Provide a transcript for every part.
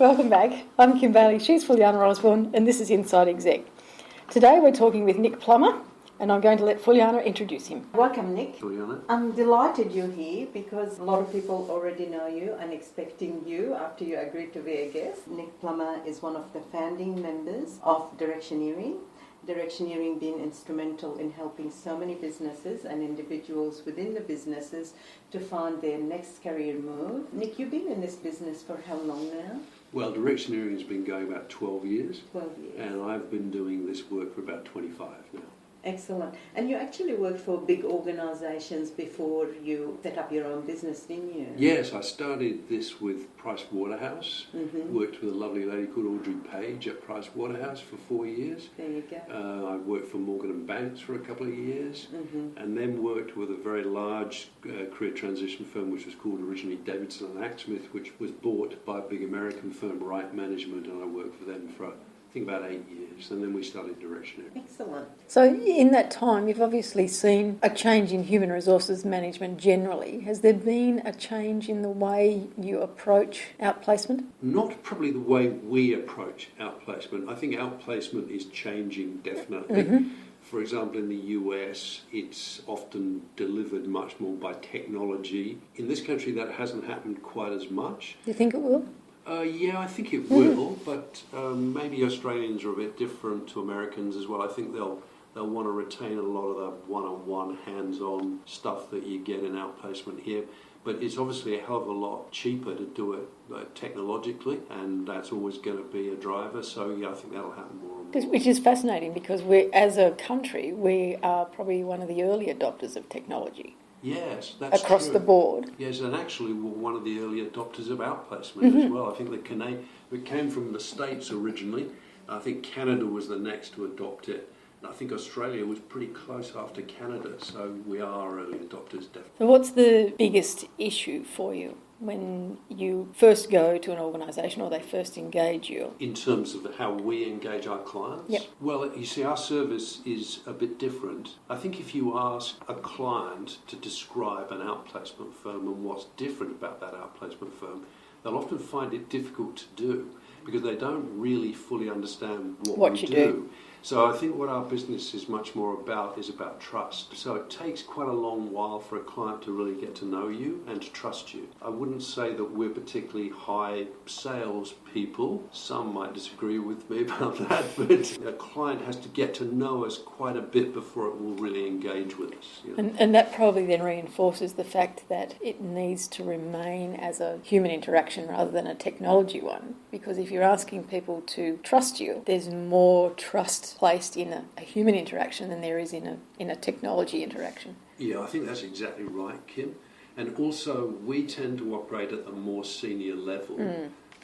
Welcome back. I'm Kim Bailey, she's Fulyana Osborne, and this is Inside Exec. Today we're talking with Nick Plummer, and I'm going to let Fulyana introduce him. Welcome, Nick. Fulyana. I'm delighted you're here because a lot of people already know you and expecting you after you agreed to be a guest. Nick Plummer is one of the founding members of Directioneering. Directioneering being instrumental in helping so many businesses and individuals within the businesses to find their next career move. Nick, you've been in this business for how long now? Well, Directioneering has been going about 12 years. 12 years. And I've been doing this work for about 25 now. Excellent. And you actually worked for big organisations before you set up your own business, didn't you? Yes, I started this with Price Waterhouse. Worked with a lovely lady called Audrey Page at Price Waterhouse for 4 years. There you go. I worked for Morgan & Banks for a couple of years. And then worked with a very large career transition firm which was called originally Davidson & Axsmith, which was bought by a big American firm, Right Management, and I worked for them for I think about 8 years, and then we started Directioneering. Excellent. So in that time, you've obviously seen a change in human resources management generally. Has there been a change in the way you approach outplacement? Not probably the way we approach outplacement. I think outplacement is changing definitely. For example, in the US, it's often delivered much more by technology. In this country, that hasn't happened quite as much. Do you think it will? Yeah, I think it will, but maybe Australians are a bit different to Americans as well. I think they'll want to retain a lot of the one-on-one, hands-on stuff that you get in outplacement here. But it's obviously a hell of a lot cheaper to do it technologically, and that's always going to be a driver. So yeah, I think that'll happen more and more. Which is fascinating because as a country, we are probably one of the early adopters of technology. Yes, that's across true. The board. Yes, and actually we're one of the early adopters of outplacement as well. I think it came from the States originally. I think Canada was the next to adopt it. And I think Australia was pretty close after Canada, so we are early adopters, definitely. So what's the biggest issue for you when you first go to an organisation or they first engage you? In terms of how we engage our clients? Yep. Well, you see, our service is a bit different. I think if you ask a client to describe an outplacement firm and what's different about that outplacement firm, they'll often find it difficult to do because they don't really fully understand what we do. So I think what our business is much more about is about trust. So it takes quite a long while for a client to really get to know you and to trust you. I wouldn't say that we're particularly high sales people. Some might disagree with me about that, but a client has to get to know us quite a bit before it will really engage with us. You know? And that probably then reinforces the fact that it needs to remain as a human interaction rather than a technology one. Because if you're asking people to trust you, there's more trust placed in a human interaction than there is in a technology interaction. Yeah, I think that's exactly right, Kim. And also, we tend to operate at a more senior level,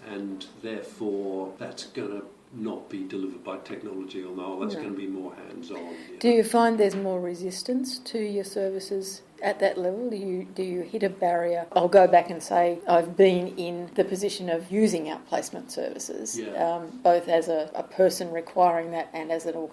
and therefore that's going to not be delivered by technology, although that's going to be more hands-on. Do you find there's more resistance to your services at that level? Do you hit a barrier? I'll go back and say I've been in the position of using outplacement services, both as a person requiring that and as a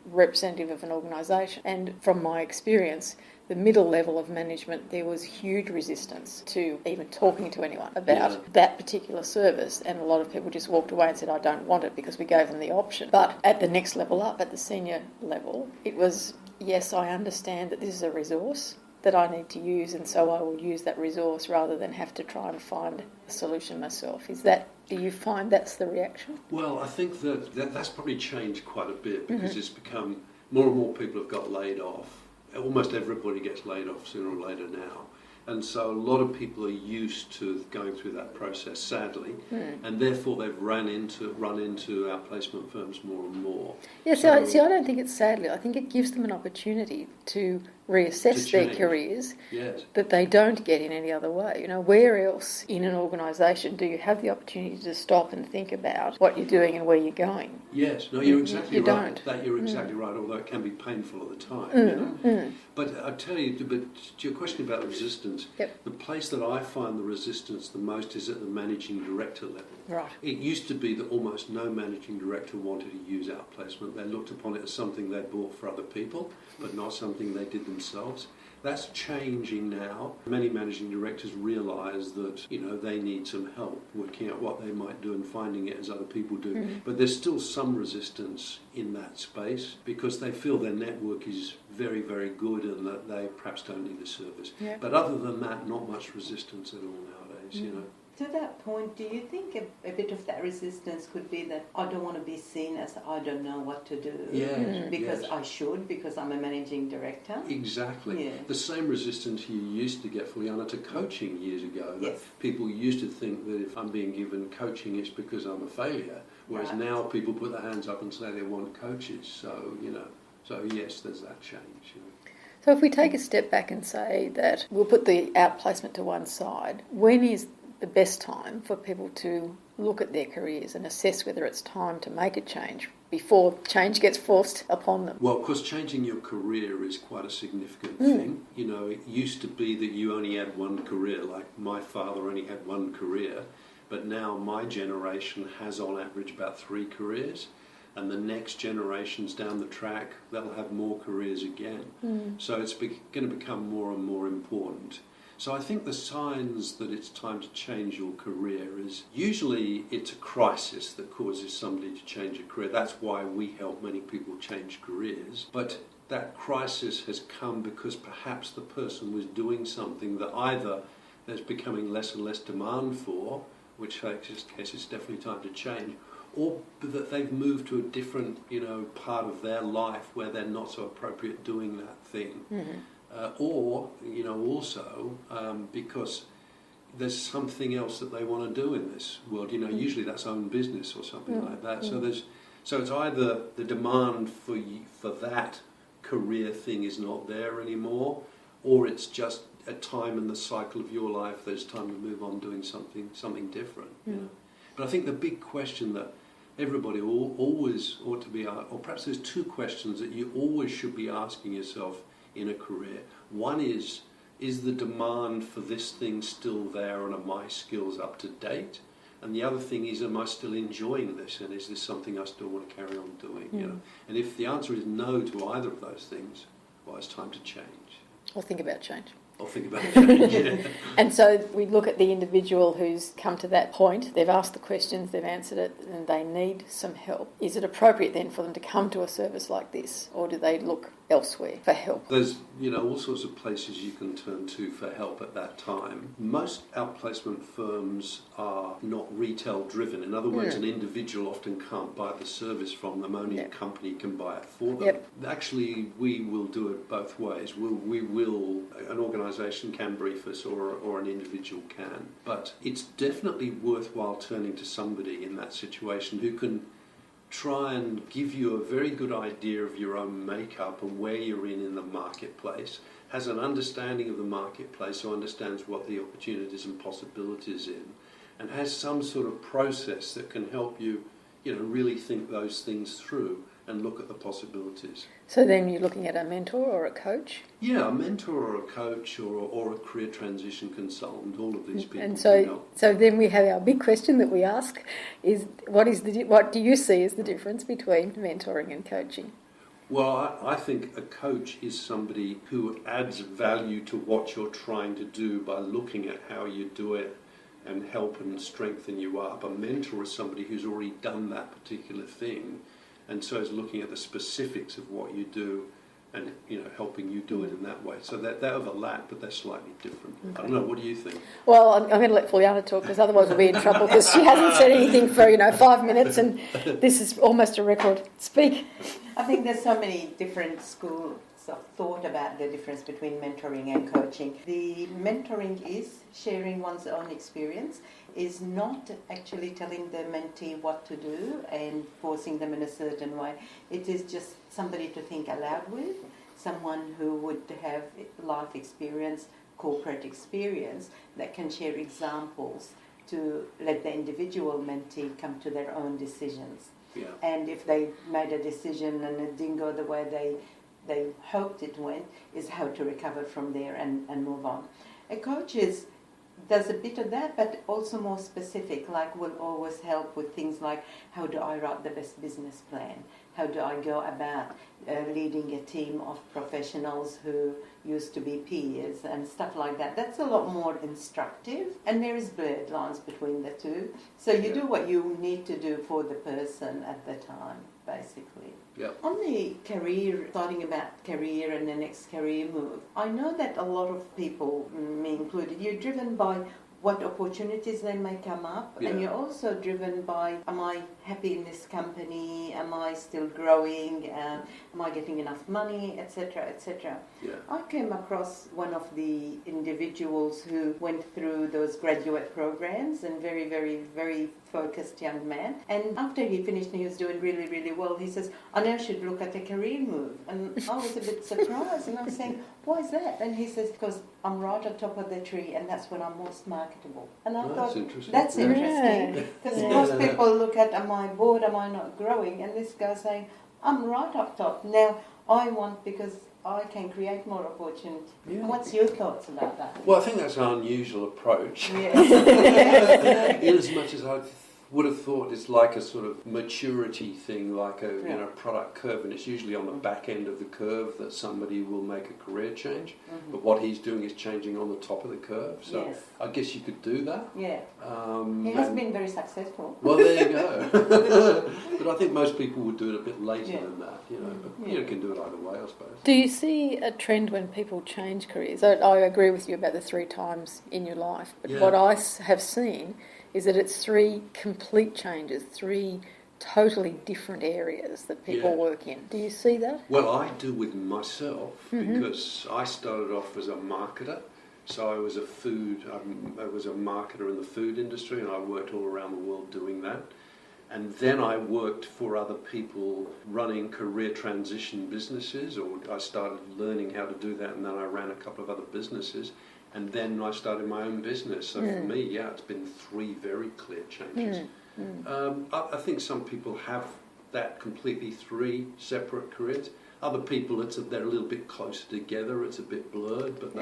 representative of an organisation. And from my experience, the middle level of management, there was huge resistance to even talking to anyone about that particular service, and a lot of people just walked away and said, I don't want it, because we gave them the option. But at the next level up, at the senior level, it was, yes, I understand that this is a resource that I need to use, and so I will use that resource rather than have to try and find a solution myself. Do you find that's the reaction? Well, I think that's probably changed quite a bit because it's become more and more people have got laid off. Almost everybody gets laid off sooner or later now. And so a lot of people are used to going through that process, sadly, and therefore they've run into outplacement firms more and more. Yeah, see, I don't think it's sadly. I think it gives them an opportunity to reassess their careers that they don't get in any other way. You know, where else in an organisation do you have the opportunity to stop and think about what you're doing and where you're going? Yes, no, you're exactly you right. Don't. You're exactly right, although it can be painful at the time. But I tell you, to your question about resistance, the place that I find the resistance the most is at the managing director level. Right. It used to be that almost no managing director wanted to use outplacement. They looked upon it as something they bought for other people, but not something they did themselves. That's changing now. Many managing directors realise that, they need some help working out what they might do and finding it as other people do. Mm-hmm. But there's still some resistance in that space because they feel their network is very, very good and that they perhaps don't need a service. Yeah. But other than that, not much resistance at all nowadays, To that point, do you think a bit of that resistance could be that I don't want to be seen as I don't know what to do? Because I should, because I'm a managing director? Exactly. Yeah. The same resistance you used to get, Fulyana, to coaching years ago. Yes. People used to think that if I'm being given coaching, it's because I'm a failure. Whereas now people put their hands up and say they want coaches. So, so yes, there's that change. So if we take a step back and say that we'll put the outplacement to one side, when is the best time for people to look at their careers and assess whether it's time to make a change before change gets forced upon them? Well, of course, changing your career is quite a significant thing. It used to be that you only had one career, like my father only had one career, but now my generation has on average about 3 careers, and the next generations down the track, they'll have more careers again. So it's going to become more and more important. So I think the signs that it's time to change your career is usually it's a crisis that causes somebody to change a career. That's why we help many people change careers. But that crisis has come because perhaps the person was doing something that either there's becoming less and less demand for, which case it's definitely time to change, or that they've moved to a different, part of their life where they're not so appropriate doing that thing. Or also because there's something else that they want to do in this world. Usually that's own business or something like that. So it's either the demand for that career thing is not there anymore, or it's just a time in the cycle of your life there's time to move on doing something different. But I think the big question that everybody always ought to be, or perhaps there's 2 questions that you always should be asking yourself in a career. One is the demand for this thing still there and are my skills up to date? And the other thing is, am I still enjoying this and is this something I still want to carry on doing? And if the answer is no to either of those things, well, it's time to change. Or think about change. And so we look at the individual who's come to that point, they've asked the questions, they've answered it, and they need some help. Is it appropriate then for them to come to a service like this, or do they look elsewhere for help? There's, all sorts of places you can turn to for help at that time. Most outplacement firms are not retail driven. In other words, an individual often can't buy the service from them, only a company can buy it for them. Actually, we will do it both ways. An organisation can brief us or an individual can. But it's definitely worthwhile turning to somebody in that situation who can try and give you a very good idea of your own makeup and where you're in the marketplace, has an understanding of the marketplace, so understands what the opportunities and possibilities in, and has some sort of process that can help you, really think those things through and look at the possibilities. So then you're looking at a mentor or a coach? Yeah, a mentor or a coach or a career transition consultant, all of these people. And so then we have our big question that we ask is, what do you see as the difference between mentoring and coaching? Well, I think a coach is somebody who adds value to what you're trying to do by looking at how you do it and help and strengthen you up. A mentor is somebody who's already done that particular thing, and so is looking at the specifics of what you do and helping you do it in that way. So they overlap, but they're slightly different. Okay. I don't know, what do you think? Well, I'm going to let Fulyana talk because otherwise we'll be in trouble because she hasn't said anything for 5 minutes and this is almost a record. Speak. I think there's so many different schools of thought about the difference between mentoring and coaching. The mentoring is sharing one's own experience, is not actually telling the mentee what to do and forcing them in a certain way. It is just somebody to think aloud with, someone who would have life experience, corporate experience, that can share examples to let the individual mentee come to their own decisions. Yeah. And if they made a decision and it didn't go the way they hoped it went, is how to recover from there and move on. A coach does a bit of that, but also more specific, like will always help with things like, how do I write the best business plan? how do I go about leading a team of professionals who used to be peers and stuff like that. That's a lot more instructive, and there is blurred lines between the two. So you do what you need to do for the person at the time, basically. Yep. On the career, starting about career and the next career move, I know that a lot of people, me included, you're driven by what opportunities they may come up, and you're also driven by, am I happy in this company, am I still growing, am I getting enough money, etc., etc. I came across one of the individuals who went through those graduate programs, and very, very, very focused young man, and after he finished and he was doing really, really well, he says, I now should look at a career move. And I was a bit surprised, and I was saying, why is that? And he says, because I'm right on top of the tree, and that's when I'm most marketable. And I thought, that's interesting, because most people look at, am I bored, am I not growing? And this guy's saying, I'm right up top. Now, I want, because I can create more opportunity. What's your thoughts about that? Well, I think that's an unusual approach. Yes. In as much as I would have thought it's like a sort of maturity thing, like a product curve, and it's usually on the back end of the curve that somebody will make a career change. But what he's doing is changing on the top of the curve. So I guess you could do that. Yeah. He has been very successful. Well, there you go. But I think most people would do it a bit later than that, you know. But you can do it either way, I suppose. Do you see a trend when people change careers? I agree with you about the 3 times in your life, but what I have seen is that it's 3 complete changes, 3 totally different areas that people work in. Do you see that? Well, I do with myself, because I started off as a marketer. So I was a marketer in the food industry, and I worked all around the world doing that. And then I worked for other people running career transition businesses, or I started learning how to do that, and then I ran a couple of other businesses. And then I started my own business. So for me, it's been 3 very clear changes. I think some people have that completely 3 separate careers. Other people, they're a little bit closer together. It's a bit blurred, but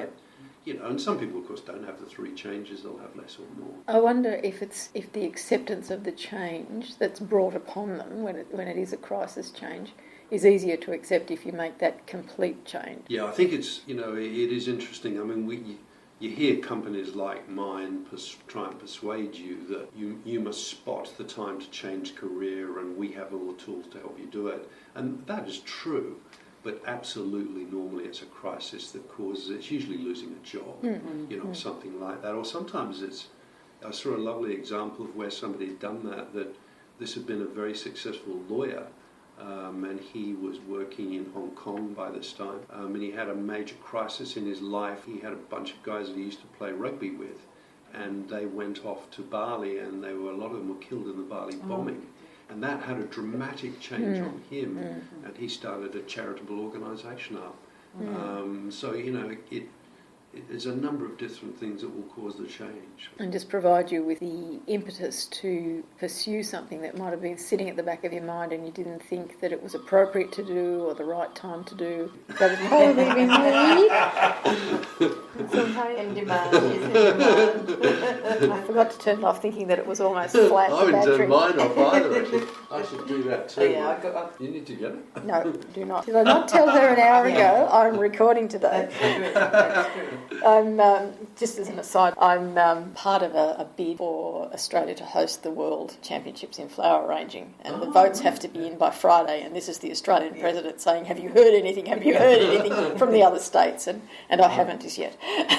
and some people, of course, don't have the 3 changes. They'll have less or more. I wonder if the acceptance of the change that's brought upon them when it is a crisis change is easier to accept if you make that complete change. Yeah, I think it's it is interesting. I mean, you hear companies like mine try and persuade you that you must spot the time to change career, and we have all the tools to help you do it. And that is true, but absolutely normally it's a crisis that causes, it's usually losing a job, something like that. Or sometimes I saw a lovely example of where somebody had done that this had been a very successful lawyer. And he was working in Hong Kong by this time, and he had a major crisis in his life. He had a bunch of guys that he used to play rugby with, and they went off to Bali, and a lot of them were killed in the Bali bombing. And that had a dramatic change on him, and he started a charitable organisation up. So, there's a number of different things that will cause the change. And just provide you with the impetus to pursue something that might have been sitting at the back of your mind and you didn't think that it was appropriate to do or the right time to do. That would probably be me. In demand, is in demand. I forgot to turn it off thinking that it was almost flat. I haven't turned mine off either, actually. I should do that too. You need to get it? No, do not. Did I not tell her an hour ago I'm recording today? That's true. I'm, just as an aside, I'm part of a bid for Australia to host the World Championships in flower arranging, and the votes have to be in by Friday, and this is the Australian President saying, have you heard anything from the other states? And I haven't as yet.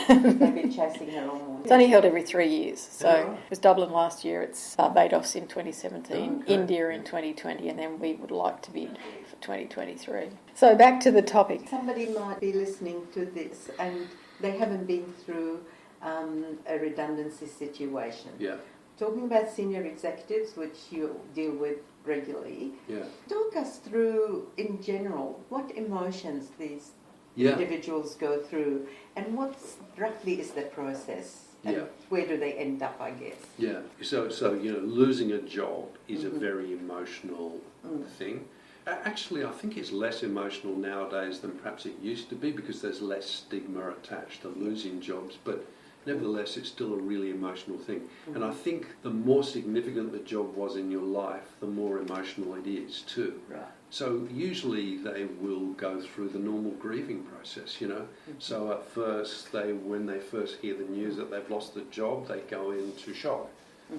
They've been chasing her along. It's only held every 3 years, so it was Dublin last year, it's Barbados in 2017, India in 2020, and then we would like to bid for 2023. So back to the topic. Somebody might be listening to this and they haven't been through a redundancy situation. Yeah. Talking about senior executives, which you deal with regularly, talk us through, in general, what emotions these individuals go through, and what roughly is the process, and where do they end up, I guess? Yeah, so losing a job is a very emotional thing. Actually, I think it's less emotional nowadays than perhaps it used to be because there's less stigma attached to losing jobs. But Nevertheless, it's still a really emotional thing. And I think the more significant the job was in your life, the more emotional it is too. Right. So usually they will go through the normal grieving process, you know. So at first, when they first hear the news that they've lost the job, they go into shock.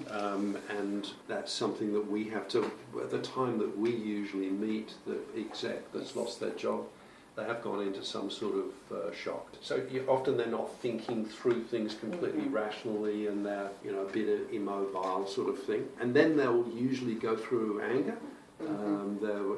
And that's something that we have to, at the time that we usually meet the exec that's lost their job, they have gone into some sort of shock. So often they're not thinking through things completely rationally, and they're, you know, a bit immobile sort of thing. And then they'll usually go through anger.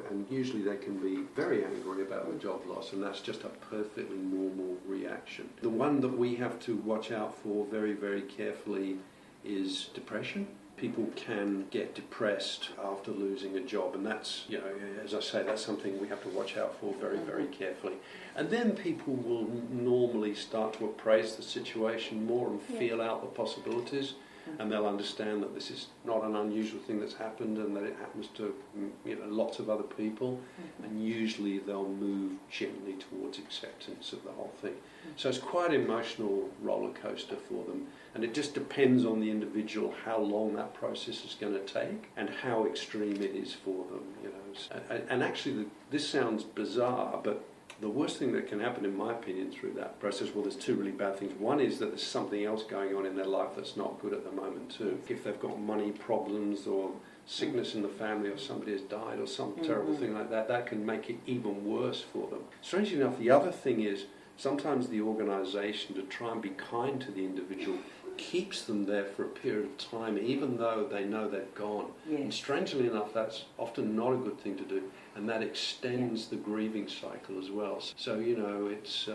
And usually they can be very angry about the job loss, and that's just a perfectly normal reaction. The one that we have to watch out for very, very carefully is depression. People can get depressed after losing a job, and that's, you know, as I say, that's something we have to watch out for very, very carefully. And then people will normally start to appraise the situation more and feel out the possibilities, and they'll understand that this is not an unusual thing that's happened, and that it happens to, you know, lots of other people, and usually they'll move gently towards acceptance of the whole thing. So it's quite an emotional roller coaster for them, and it just depends on the individual how long that process is going to take and how extreme it is for them, you know. And actually, this sounds bizarre, but the worst thing that can happen, in my opinion, through that process, well, there's two really bad things. One is that there's something else going on in their life that's not good at the moment too. If they've got money problems or sickness in the family, or somebody has died or some terrible thing like that, that can make it even worse for them. Strangely enough, the other thing is sometimes the organisation, to try and be kind to the individual, keeps them there for a period of time, even though they know they've gone. Yes. And strangely enough, that's often not a good thing to do, and that extends the grieving cycle as well. So, you know, it's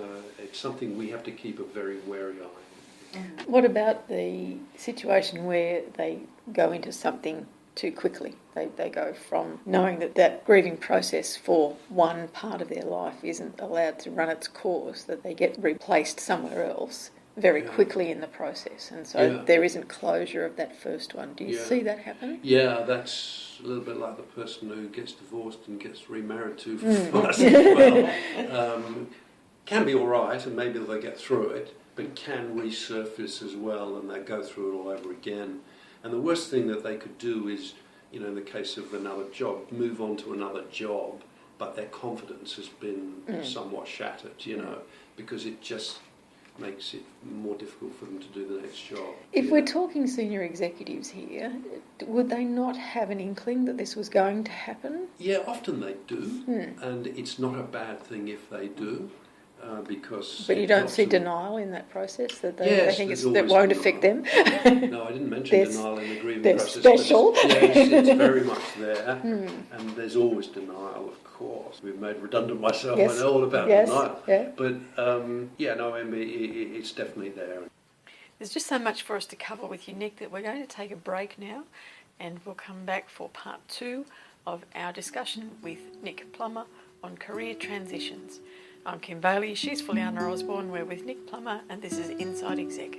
something we have to keep a very wary eye on. What about the situation where they go into something too quickly? They go from knowing that grieving process for one part of their life isn't allowed to run its course, that they get replaced somewhere else very quickly in the process, and so there isn't closure of that first one. Do you see that happening? Yeah, that's a little bit like the person who gets divorced and gets remarried too fast as well. Can be all right, and maybe they'll get through it, but can resurface as well, and they go through it all over again. And the worst thing that they could do is, you know, in the case of another job, move on to another job, but their confidence has been somewhat shattered, you know, because it just makes it more difficult for them to do the next job. If we're talking senior executives here, would they not have an inkling that this was going to happen? Yeah, often they do, and it's not a bad thing if they do, because... But you don't see denial in that process, that they think that won't affect them? No, I didn't mention denial in the grieving process. They're special. It's very much there, and there's always denial, of course. We've made redundant myself, I know all about denial. But, it's definitely there. There's just so much for us to cover with you, Nick, that we're going to take a break now, and we'll come back for part 2 of our discussion with Nick Plummer on career transitions. I'm Kim Bailey, she's Fulyana Osborne, we're with Nick Plummer, and this is Inside Exec.